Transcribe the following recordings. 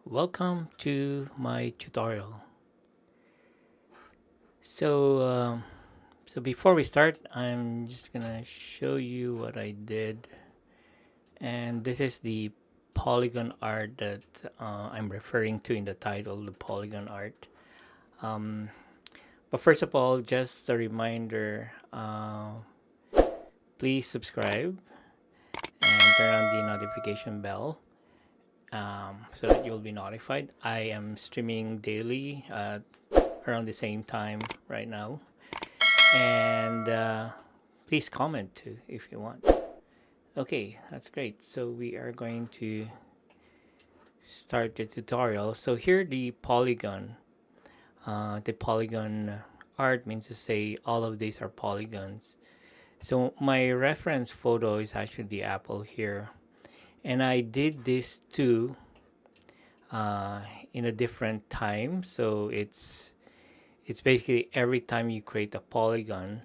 Welcome to my tutorial. So before we start, I'm just gonna show you what I did, and this is the Polygon art that I'm referring to in the title, the Polygon art. Um, but first of all, just a reminder: please subscribe and turn on the notification bell so that you'll be notified. I am streaming daily at around the same time right now, and please comment too if you want. Okay, that's great. So we are going to start the tutorial. So here the polygon. The polygon art means to say all of these are polygons. So my reference photo is actually the apple here, and I did this too uh, in a different time. So it's basically every time you create a polygon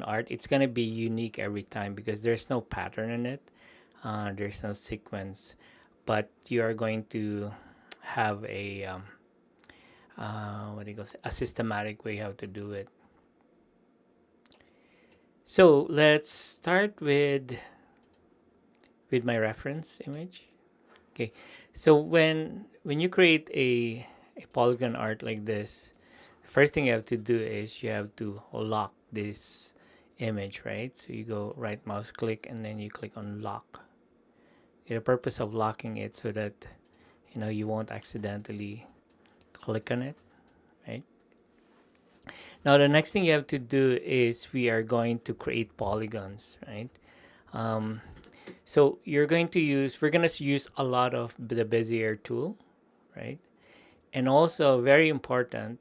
art, it's gonna be unique every time because there's no pattern in it. There's no sequence, but you are going to have a what do you call it? A systematic way how to do it. So let's start with my reference image. Okay, so when you create a polygon art like this, the first thing you have to do is you have to lock this image, right? So you go right mouse click and then you click on lock. The purpose of locking it so that you won't accidentally click on it, right? Now the next thing you have to do is we are going to create polygons, right? Um, so we're gonna use a lot of the Bezier tool, right? And also very important,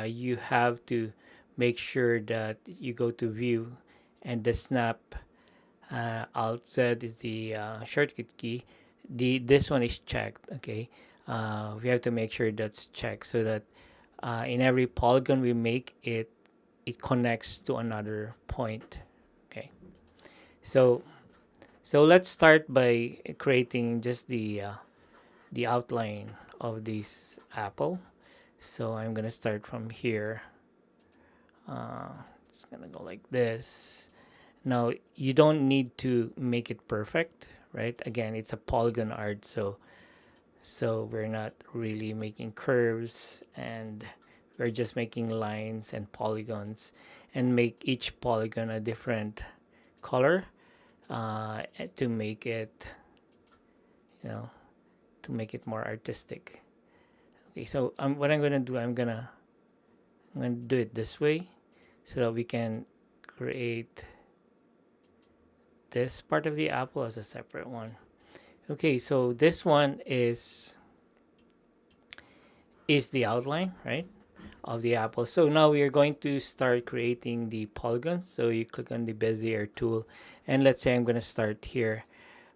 you have to make sure that you go to view and the snap alt Z is the shortcut key. This one is checked. Okay, we have to make sure that's checked so that in every polygon we make it connects to another point. Okay, so let's start by creating just the outline of this apple. So I'm gonna start from here. It's gonna go like this. Now you don't need to make it perfect, right? Again, it's a polygon art, so we're not really making curves, and we're just making lines and polygons, and make each polygon a different color to make it, you know, to make it more artistic. Okay, so what I'm gonna do, I'm gonna do it this way, so that we can create this part of the apple as a separate one. Okay, so this one is the outline, right, of the apple. So now we are going to start creating the polygons. So you click on the Bezier tool, and let's say I'm going to start here.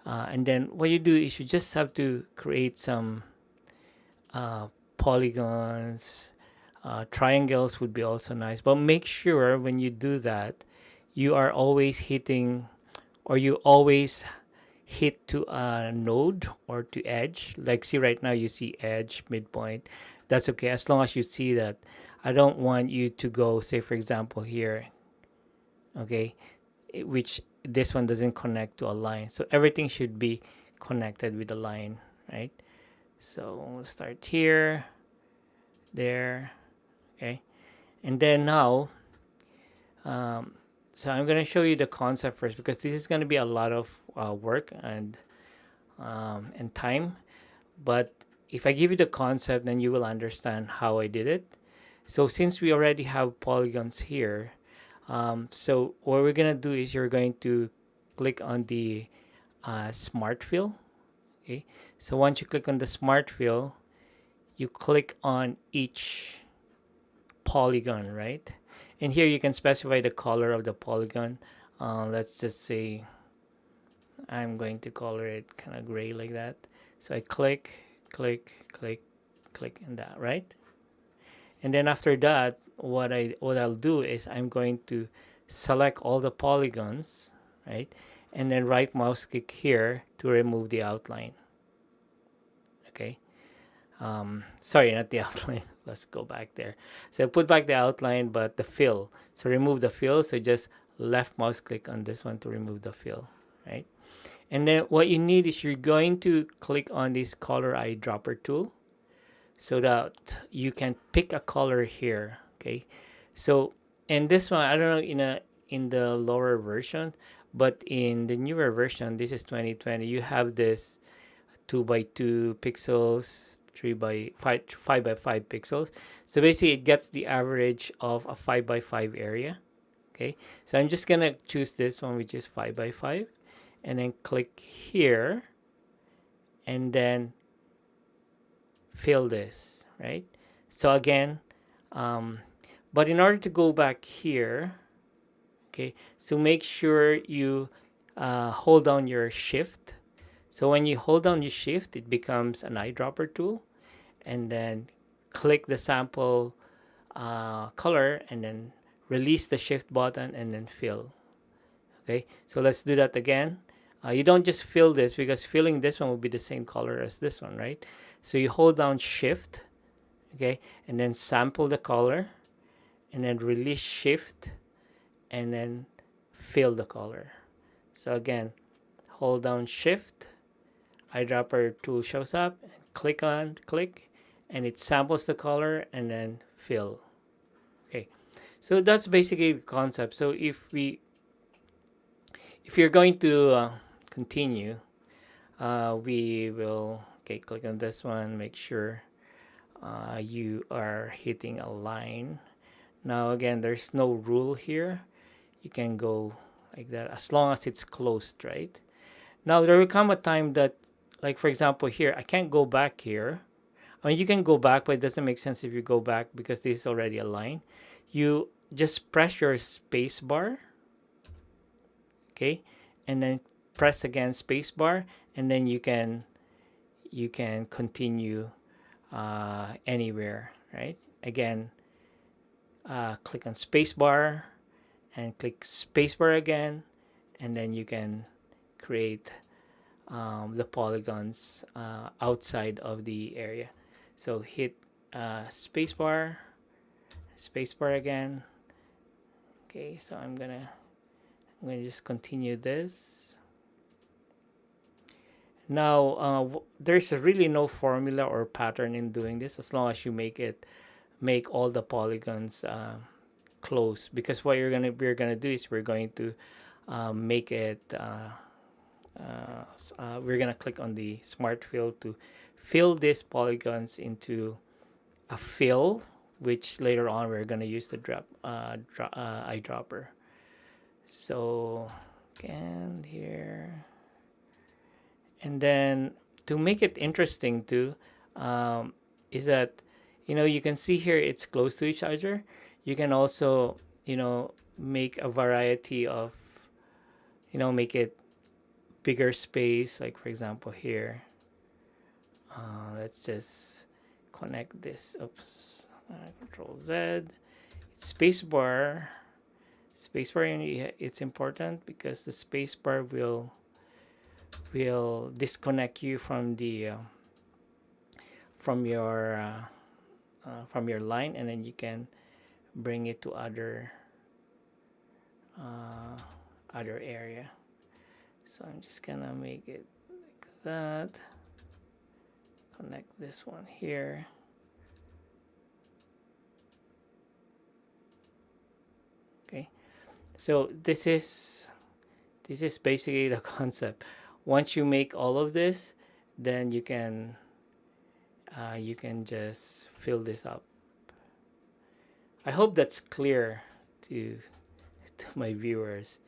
And then what you do is you just have to create some polygons. Triangles would be also nice, but make sure when you do that, you are always hitting, or you always hit to a node or to edge. Like, see, right now you see edge, midpoint. That's okay as long as you see that. I don't want you to go, say for example here, okay, which this one doesn't connect to a line. So everything should be connected with a line, right? So we'll start here, there, okay. And then now, so I'm going to show you the concept first, because this is going to be a lot of work and time. But if I give you the concept, then you will understand how I did it. So since we already have polygons here, so what we're going to do is you're going to click on the Smart Fill. Okay, so once you click on the Smart Fill, you click on each polygon, right? And here you can specify the color of the polygon. Let's just say I'm going to color it kind of gray like that. So I click, click, click, click, and that, right? And then after that, what I'll do is I'm going to select all the polygons, right? And then right mouse click here to remove the outline. Okay. sorry, not the outline. Let's go back there. So put back the outline, but the fill. So remove the fill. So just left mouse click on this one to remove the fill, right? And then what you need is you're going to click on this color eyedropper tool so that you can pick a color here. Okay, so and this one I don't know in the lower version, but in the newer version, this is 2020. You have this 2 by 2 pixels, 5 by 5 pixels. So basically, it gets the average of a 5 by 5 area. Okay, so I'm just gonna choose this one, which is 5 by 5, and then click here, and then fill this, right? So again, but in order to go back here, okay, so make sure you hold down your shift. So when you hold down your shift, it becomes an eyedropper tool, and then click the sample color, and then release the shift button, and then fill. Okay, so let's do that again. You don't just fill this, because filling this one will be the same color as this one, right? So you hold down shift, okay, and then sample the color, and then release shift, and then fill the color. So again, hold down shift, eyedropper tool shows up, and click, and it samples the color, and then fill. Okay, so that's basically the concept. So if you're going to continue, we will, okay, click on this one, make sure you are hitting a line. Now again, there's no rule here. You can go like that as long as it's closed, right? Now there will come a time that, like for example here, I can't go back here. I mean, you can go back, but it doesn't make sense if you go back because this is already a line. You just press your space bar, okay, and then press again space bar, and then you can continue anywhere, right? Again, click on space bar and click space bar again, and then you can create the polygons outside of the area. So hit space bar again. Okay, so I'm gonna just continue this. Now there's really no formula or pattern in doing this, as long as you make all the polygons close, because what we're gonna do is we're going to make it we're gonna click on the smart fill to fill these polygons into a fill, which later on we're gonna use the eyedropper. So again here, and then to make it interesting too, is that you can see here it's close to each other. You can also make a variety of make it bigger space, like for example here, let's just connect this. Oops, Control Z. Spacebar. It's important because the spacebar will disconnect you from the from your line, and then you can bring it to other area. So I'm just gonna make it like that. Connect this one here. Okay, so this is basically the concept. Once you make all of this, then you can just fill this up. I hope that's clear to my viewers.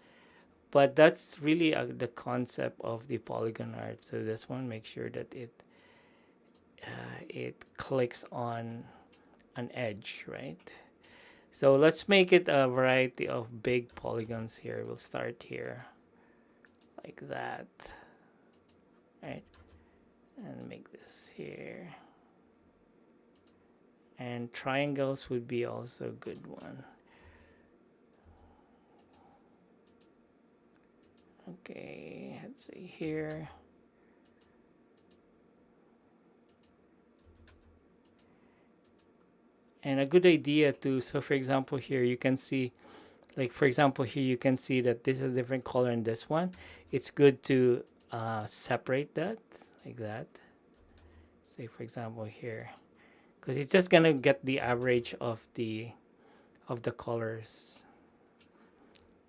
But that's really the concept of the Polygon Art. So this one, make sure that it clicks on an edge, right? So let's make it a variety of big polygons here. We'll start here like that, right? And make this here. And triangles would be also a good one. Okay, let's see here. And a good idea to, so for example here you can see, like for example here you can see that this is a different color in this one. It's good to separate that like that. Say for example here, because it's just gonna get the average of the colors.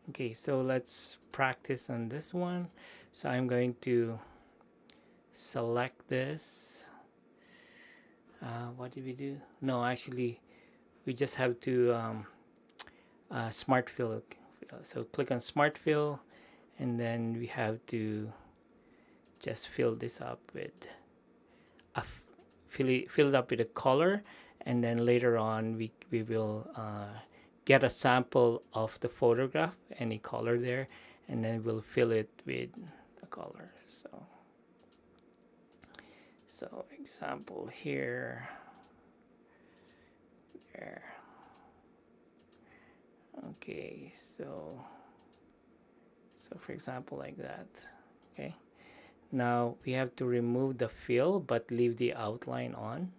Okay, so let's practice on this one. So I'm going to select this. What did we do? No, actually we just have to smart fill. So click on smart fill, and then we have to just fill this up with fill it up with a color, and then later on we will get a sample of the photograph, any color there, and then we'll fill it with a color. So example here, there. Okay, so for example like that. Okay, now we have to remove the fill but leave the outline on.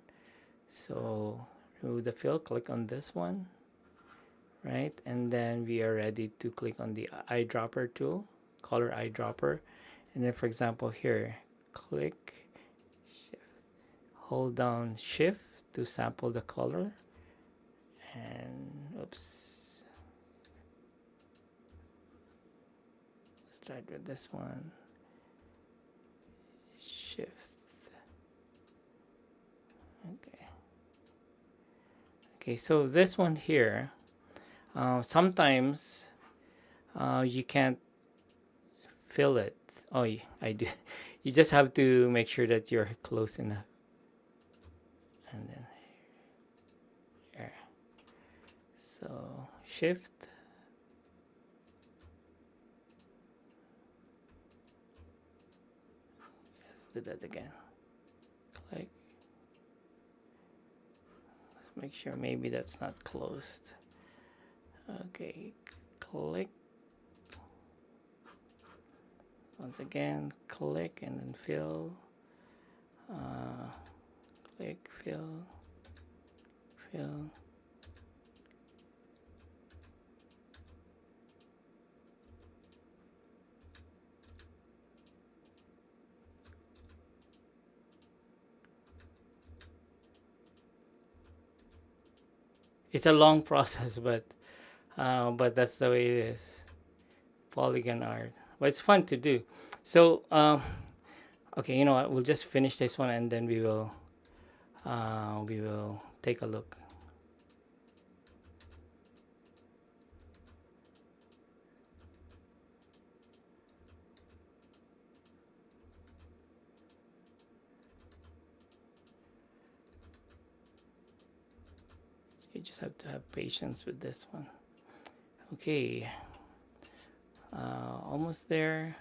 So remove the fill, click on this one, right? And then we are ready to click on the eyedropper tool, color eyedropper. And then for example here, click, shift, hold down shift to sample the color. And oops, let's start with this one. Shift. Okay, so this one here, sometimes you can't fill it. Oh, I do. You just have to make sure that you're close enough. And then here. So shift. Let's do that again. Click. Let's make sure maybe that's not closed. Okay, click. Once again, click and then fill. Click, fill, fill. It's a long process, but that's the way it is. Polygon art, but it's fun to do. So okay, you know what? We'll just finish this one and then we will take a look. You just have to have patience with this one. Okay, almost there.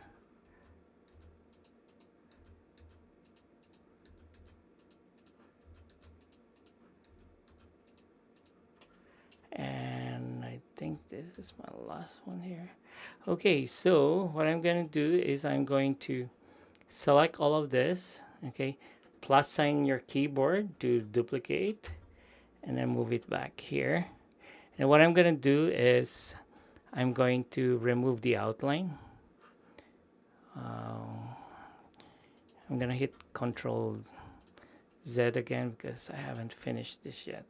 And I think this is my last one here. Okay, so what I'm going to do is I'm going to select all of this. Okay, plus sign your keyboard to duplicate, and then move it back here. And what I'm going to do is I'm going to remove the outline. I'm going to hit Control Z again because I haven't finished this yet.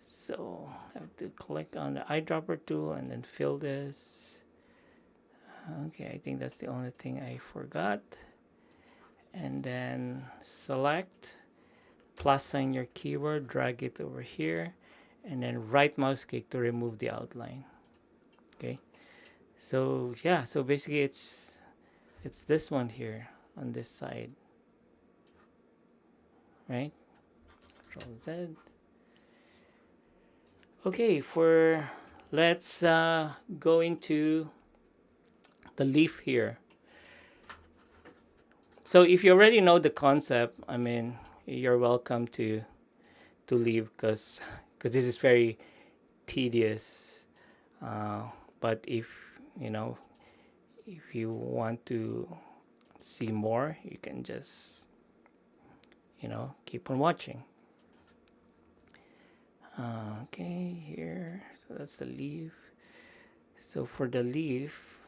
So I have to click on the eyedropper tool and then fill this. Okay, I think that's the only thing I forgot. And then select, plus sign your keyword, drag it over here, and then right mouse click to remove the outline. Okay, so yeah, so basically it's this one here on this side, right? Control Z. Okay, let's go into the leaf here. So if you already know the concept, I mean, you're welcome to leave because this is very tedious. But if you want to see more, you can just keep on watching. Okay, here, so that's the leaf. So for the leaf,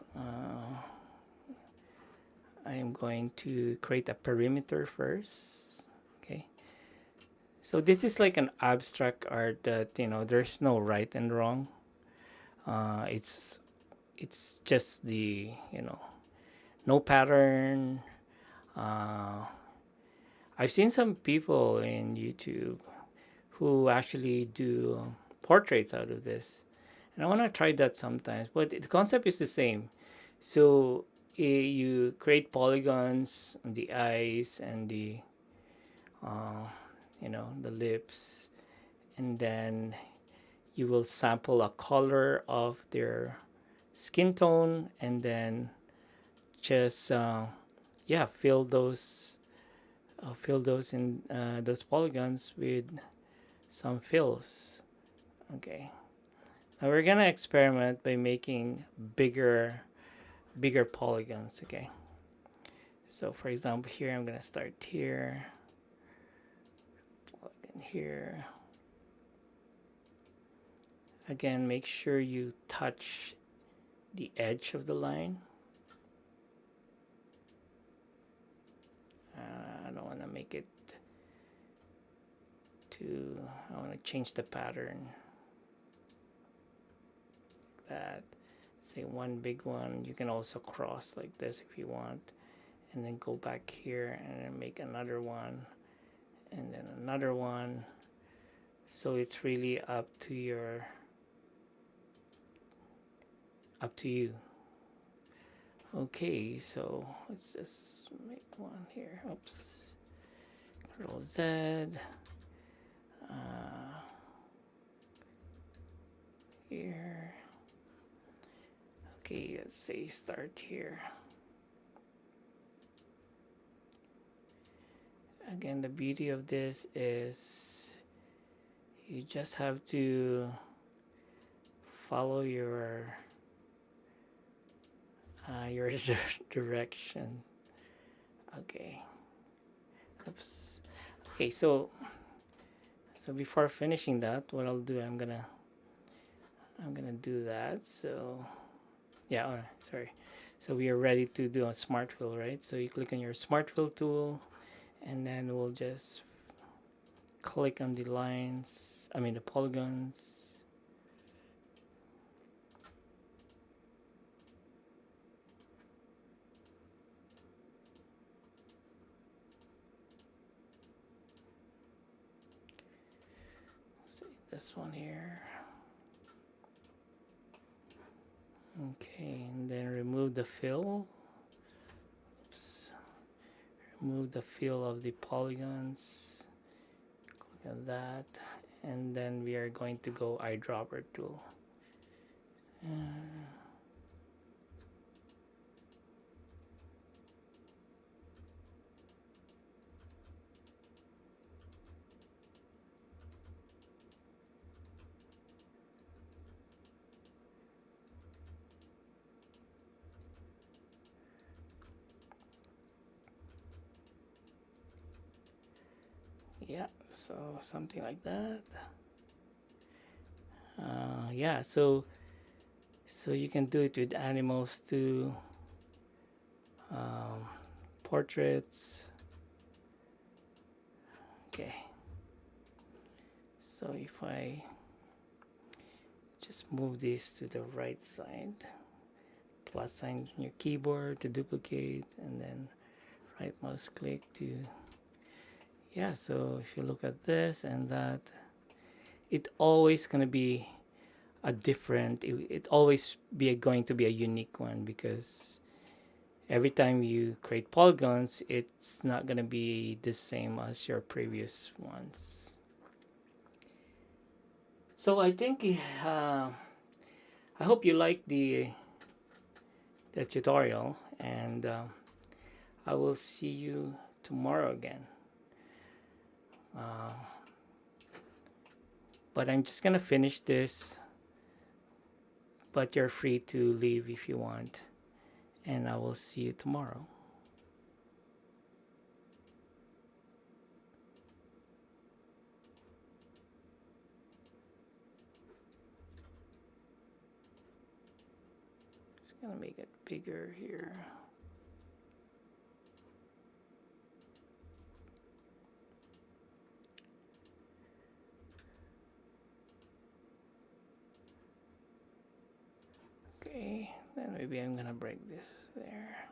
I am going to create a perimeter first. Okay, so this is like an abstract art that, you know, there's no right and wrong. It's just the, you know, no pattern. uh, I've seen some people in YouTube who actually do portraits out of this, and I want to try that sometimes, but the concept is the same. So you create polygons on the eyes and the uh, you know, the lips, and then you will sample a color of their skin tone, and then just yeah, fill those in those polygons with some fills. Okay, now we're gonna experiment by making bigger polygons. Okay, so for example, here I'm gonna start here, polygon here. Again, make sure you touch the edge of the line. I don't want to make it too, I want to change the pattern like that. Say one big one. You can also cross like this if you want, and then go back here and then make another one, and then another one. So it's really up to you. Okay, so let's just make one here. Oops. Control Z. Here. Okay, let's say start here. Again, the beauty of this is you just have to follow your direction. Okay. Oops. Okay, so before finishing that, what I'll do, I'm gonna do that. So yeah, sorry. So we are ready to do a smart fill, right? So you click on your smart fill tool, and then we'll just click on the lines, I mean the polygons. See this one here. Okay, and then remove the fill. Oops. Remove the fill of the polygons. Click on that, and then we are going to go eyedropper tool. Yeah, so something like that. Yeah, so you can do it with animals too, portraits. Okay, so if I just move this to the right side, plus sign on your keyboard to duplicate, and then right mouse click to, yeah, so if you look at this and that, it always gonna be a different, it always be going to be a unique one, because every time you create polygons, it's not gonna be the same as your previous ones. So I think I hope you like the tutorial, and I will see you tomorrow again. But I'm just gonna finish this, but you're free to leave if you want, and I will see you tomorrow. Gonna make it bigger here. Okay, then maybe I'm gonna break this there.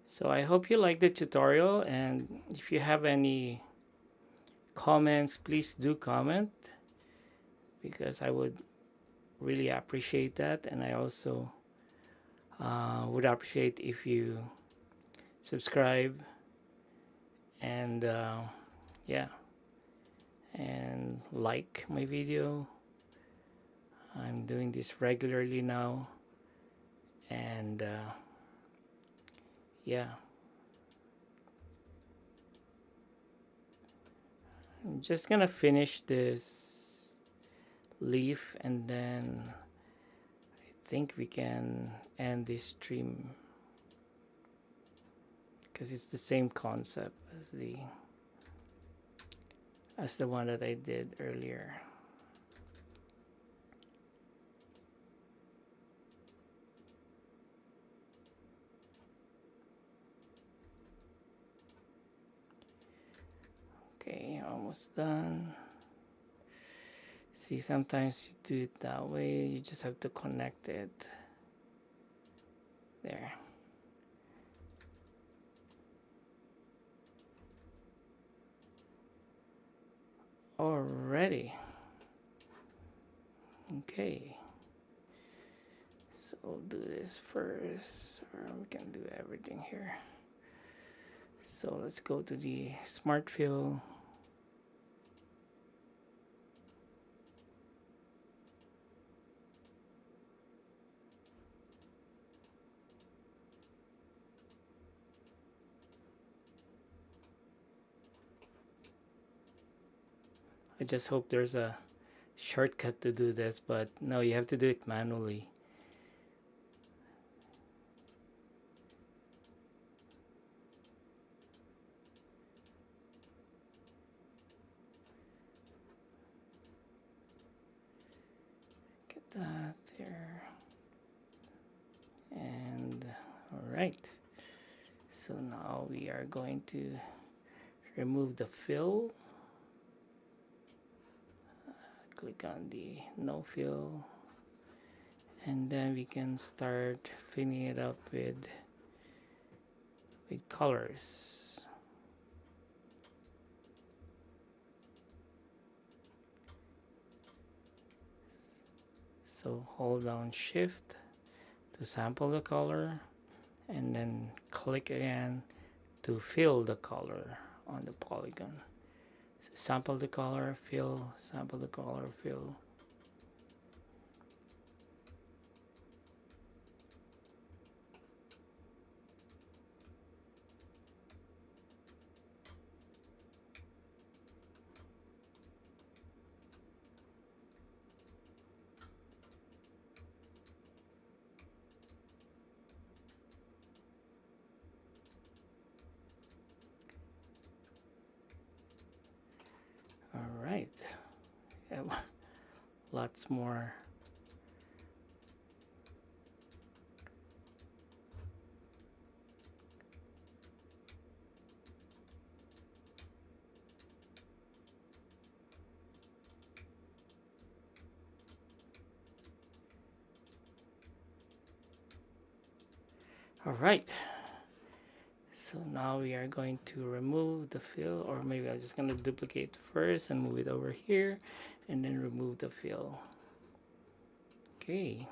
So I hope you like the tutorial, and if you have any comments, please do comment, because I would really appreciate that. And I also would appreciate if you subscribe and yeah, and like my video. I'm doing this regularly now, and yeah, I'm just gonna finish this leaf, and then I think we can end this stream, because it's the same concept as the one that I did earlier. Okay, almost done. See, sometimes you do it that way, you just have to connect it there. Already. Okay, so we'll do this first, or we can do everything here. So let's go to the Smart Fill. I just hope there's a shortcut to do this, but no, you have to do it manually. Get that there. And all right, so now we are going to remove the fill. Click on the no fill, and then we can start filling it up with colors. So hold down shift to sample the color, and then click again to fill the color on the polygon. So sample the color, fill, sample the color, fill. All right, yeah, lots more. All right, so now we are going to remove the fill, or maybe I'm just going to duplicate first and move it over here, and then remove the fill. Okay,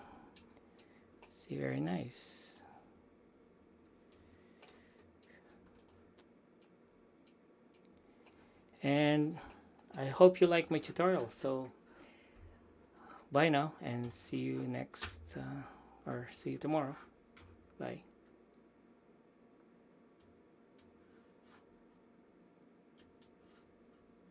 see, very nice. And I hope you like my tutorial. So bye now, and see you next or see you tomorrow. Bye.